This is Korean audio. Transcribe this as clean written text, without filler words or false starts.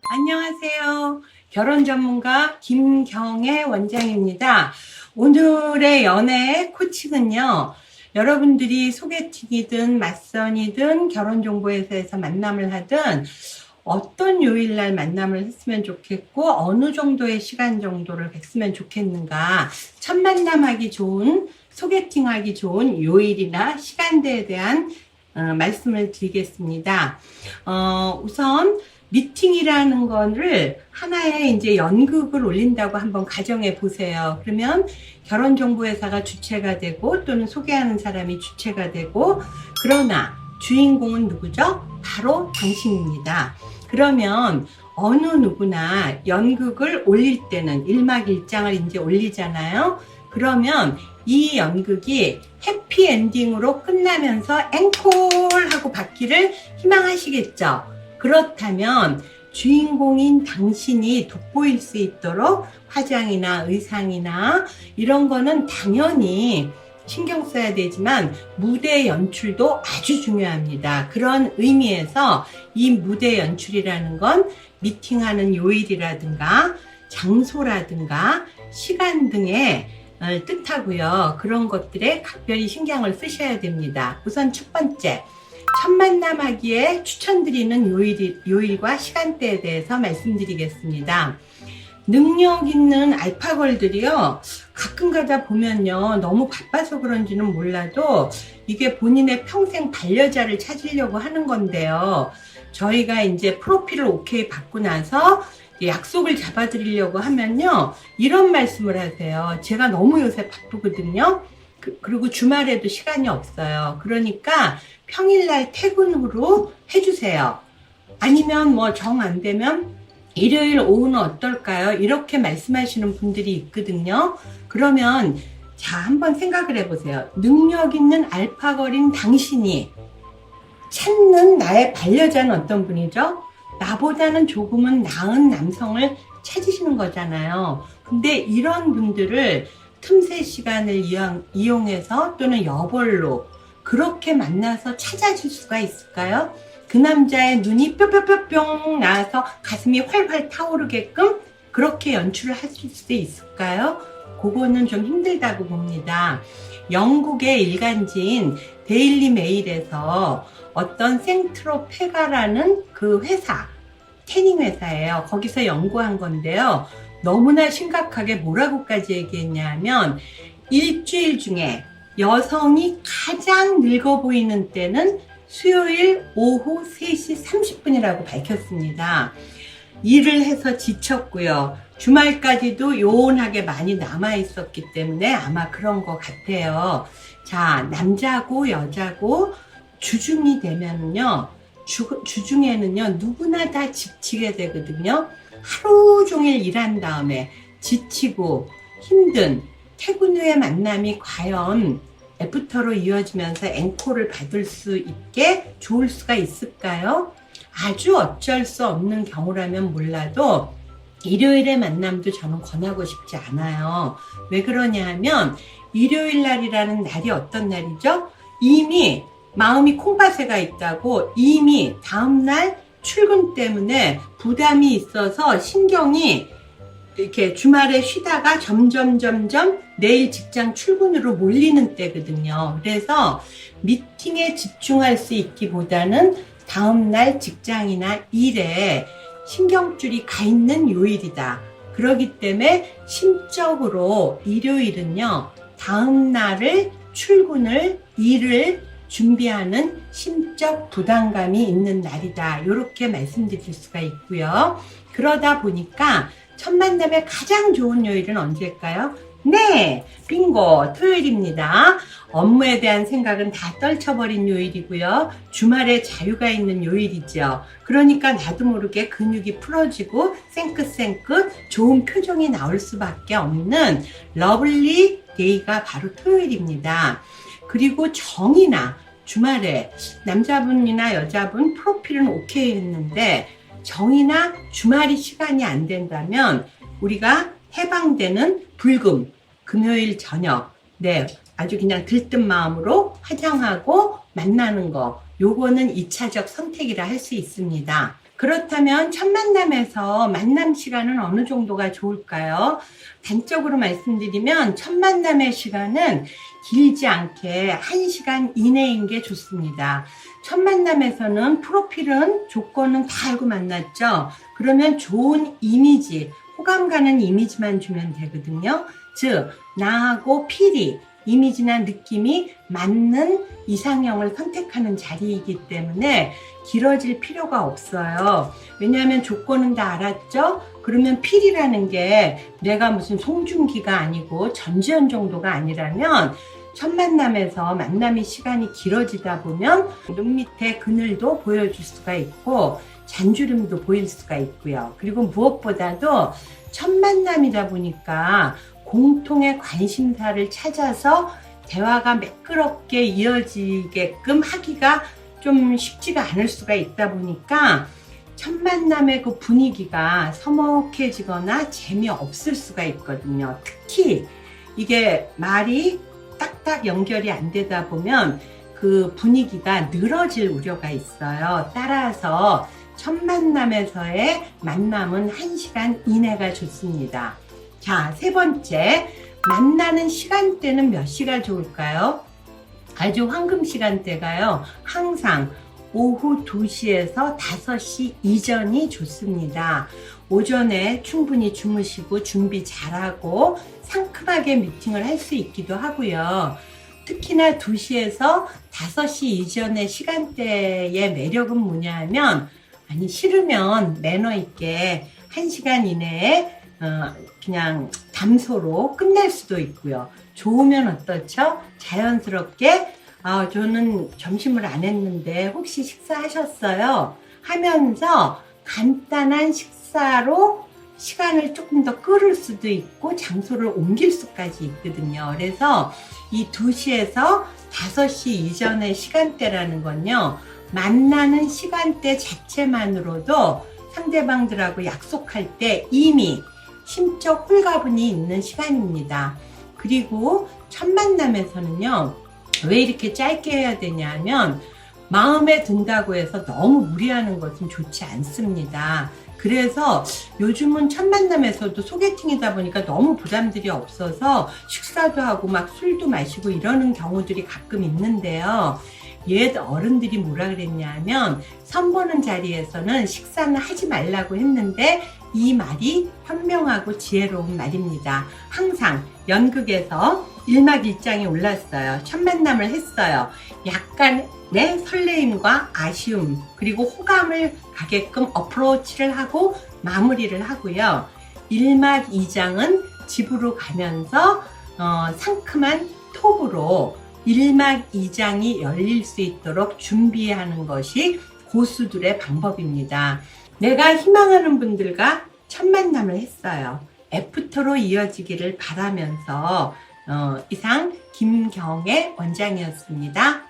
안녕하세요. 결혼 전문가 김경애 원장입니다. 오늘의 연애 코칭은요, 여러분들이 소개팅이든 맞선이든 결혼정보회사에서 만남을 하든 어떤 요일날 만남을 했으면 좋겠고 어느 정도의 시간 정도를 했으면 좋겠는가, 첫 만남하기 좋은, 소개팅하기 좋은 요일이나 시간대에 대한 말씀을 드리겠습니다. 우선 미팅이라는 거를 하나의 이제 연극을 올린다고 한번 가정해 보세요. 그러면 결혼정보회사가 주체가 되고 또는 소개하는 사람이 주체가 되고, 그러나 주인공은 누구죠? 바로 당신입니다. 그러면 어느 누구나 연극을 올릴 때는 일막일장을 이제 올리잖아요. 그러면 이 연극이 해피엔딩으로 끝나면서 앵콜하고 받기를 희망하시겠죠? 그렇다면 주인공인 당신이 돋보일 수 있도록 화장이나 의상이나 이런 거는 당연히 신경 써야 되지만 무대 연출도 아주 중요합니다. 그런 의미에서 이 무대 연출이라는 건 미팅하는 요일이라든가 장소라든가 시간 등의 뜻하고요. 그런 것들에 각별히 신경을 쓰셔야 됩니다. 우선 첫 번째, 첫 만남하기에 추천드리는 요일과 시간대에 대해서 말씀드리겠습니다. 능력 있는 알파걸들이요, 가끔 가다 보면요, 너무 바빠서 그런지는 몰라도 이게 본인의 평생 반려자를 찾으려고 하는 건데요. 저희가 이제 프로필을 오케이 받고 나서 약속을 잡아드리려고 하면요, 이런 말씀을 하세요. 제가 너무 요새 바쁘거든요. 그리고 주말에도 시간이 없어요. 그러니까 평일날 퇴근 후로 해주세요. 아니면 뭐 정 안 되면 일요일 오후는 어떨까요? 이렇게 말씀하시는 분들이 있거든요. 그러면 자, 한번 생각을 해보세요. 능력 있는 알파걸인 당신이 찾는 나의 반려자는 어떤 분이죠? 나보다는 조금은 나은 남성을 찾으시는 거잖아요. 근데 이런 분들을 틈새 시간을 이용해서 또는 여벌로 그렇게 만나서 찾아줄 수가 있을까요? 그 남자의 눈이 뿅뿅뿅뿅 나와서 가슴이 활활 타오르게끔 그렇게 연출을 하실 수 있을까요? 그거는 좀 힘들다고 봅니다. 영국의 일간지인 데일리 메일에서 어떤 생트로페가라는 그 회사, 태닝 회사예요. 거기서 연구한 건데요. 너무나 심각하게 뭐라고까지 얘기했냐면, 일주일 중에 여성이 가장 늙어 보이는 때는 수요일 오후 3시 30분이라고 밝혔습니다. 일을 해서 지쳤고요. 주말까지도 요원하게 많이 남아 있었기 때문에 아마 그런 것 같아요. 자, 남자고 여자고 주중이 되면요, 주중에는요, 누구나 다 지치게 되거든요. 하루 종일 일한 다음에 지치고 힘든 퇴근 후의 만남이 과연 애프터로 이어지면서 앵콜을 받을 수 있게 좋을 수가 있을까요? 아주 어쩔 수 없는 경우라면 몰라도 일요일의 만남도 저는 권하고 싶지 않아요. 왜 그러냐 하면 일요일 날이라는 날이 어떤 날이죠? 이미 마음이 콩밭에가 있다고, 이미 다음날 출근 때문에 부담이 있어서 신경이 이렇게 주말에 쉬다가 점점 내일 직장 출근으로 몰리는 때거든요. 그래서 미팅에 집중할 수 있기보다는 다음날 직장이나 일에 신경줄이 가 있는 요일이다. 그렇기 때문에 심적으로 일요일은요, 다음날을 출근을, 일을 준비하는 심적 부담감이 있는 날이다. 이렇게 말씀드릴 수가 있고요. 그러다 보니까 첫 만남의 가장 좋은 요일은 언제일까요? 네, 빙고, 토요일입니다. 업무에 대한 생각은 다 떨쳐버린 요일이고요. 주말에 자유가 있는 요일이죠. 그러니까 나도 모르게 근육이 풀어지고 생긋생긋 좋은 표정이 나올 수밖에 없는 러블리 데이가 바로 토요일입니다. 그리고 정이나 주말에 남자분이나 여자분 프로필은 오케이 했는데 정이나 주말이 시간이 안 된다면 우리가 해방되는 불금, 금요일 저녁, 네, 아주 그냥 들뜬 마음으로 화장하고 만나는 거, 요거는 2차적 선택이라 할 수 있습니다. 그렇다면 첫 만남에서 만남 시간은 어느 정도가 좋을까요? 단적으로 말씀드리면 첫 만남의 시간은 길지 않게 1시간 이내인 게 좋습니다. 첫 만남에서는 프로필은 조건은 다 알고 만났죠. 그러면 좋은 이미지, 호감 가는 이미지만 주면 되거든요. 즉 나하고 필이 이미지나 느낌이 맞는 이상형을 선택하는 자리이기 때문에 길어질 필요가 없어요. 왜냐하면 조건은 다 알았죠? 그러면 필이라는 게 내가 무슨 송중기가 아니고 전지현 정도가 아니라면 첫 만남에서 만남의 시간이 길어지다 보면 눈 밑에 그늘도 보여줄 수가 있고 잔주름도 보일 수가 있고요. 그리고 무엇보다도 첫 만남이다 보니까 공통의 관심사를 찾아서 대화가 매끄럽게 이어지게끔 하기가 좀 쉽지가 않을 수가 있다 보니까 첫 만남의 그 분위기가 서먹해지거나 재미없을 수가 있거든요. 특히 이게 말이 딱딱 연결이 안 되다 보면 그 분위기가 늘어질 우려가 있어요. 따라서 첫 만남에서의 만남은 1시간 이내가 좋습니다. 자, 세 번째, 만나는 시간대는 몇 시가 좋을까요? 아주 황금 시간대가요, 항상 오후 2시에서 5시 이전이 좋습니다. 오전에 충분히 주무시고 준비 잘하고 상큼하게 미팅을 할 수 있기도 하고요. 특히나 2시에서 5시 이전의 시간대의 매력은 뭐냐 하면, 아니 싫으면 매너 있게 1시간 이내에 그냥 담소로 끝낼 수도 있고요. 좋으면 어떻죠? 자연스럽게 저는 점심을 안 했는데 혹시 식사하셨어요? 하면서 간단한 식사로 시간을 조금 더 끌을 수도 있고 장소를 옮길 수까지 있거든요. 그래서 이 2시에서 5시 이전의 시간대라는 건요, 만나는 시간대 자체만으로도 상대방들하고 약속할 때 이미 심적 홀가분이 있는 시간입니다. 그리고 첫 만남에서는요, 왜 이렇게 짧게 해야 되냐면 마음에 든다고 해서 너무 무리하는 것은 좋지 않습니다. 그래서 요즘은 첫 만남에서도 소개팅이다 보니까 너무 부담들이 없어서 식사도 하고 막 술도 마시고 이러는 경우들이 가끔 있는데요. 옛 어른들이 뭐라 그랬냐면 선보는 자리에서는 식사는 하지 말라고 했는데 이 말이 현명하고 지혜로운 말입니다. 항상 연극에서 1막 1장이 올랐어요. 첫 만남을 했어요. 약간의 설레임과 아쉬움 그리고 호감을 가게끔 어프로치를 하고 마무리를 하고요. 1막 2장은 집으로 가면서 상큼한 톡으로 1막 2장이 열릴 수 있도록 준비하는 것이 고수들의 방법입니다. 내가 희망하는 분들과 첫 만남을 했어요. 애프터로 이어지기를 바라면서 이상 김경애 원장이었습니다.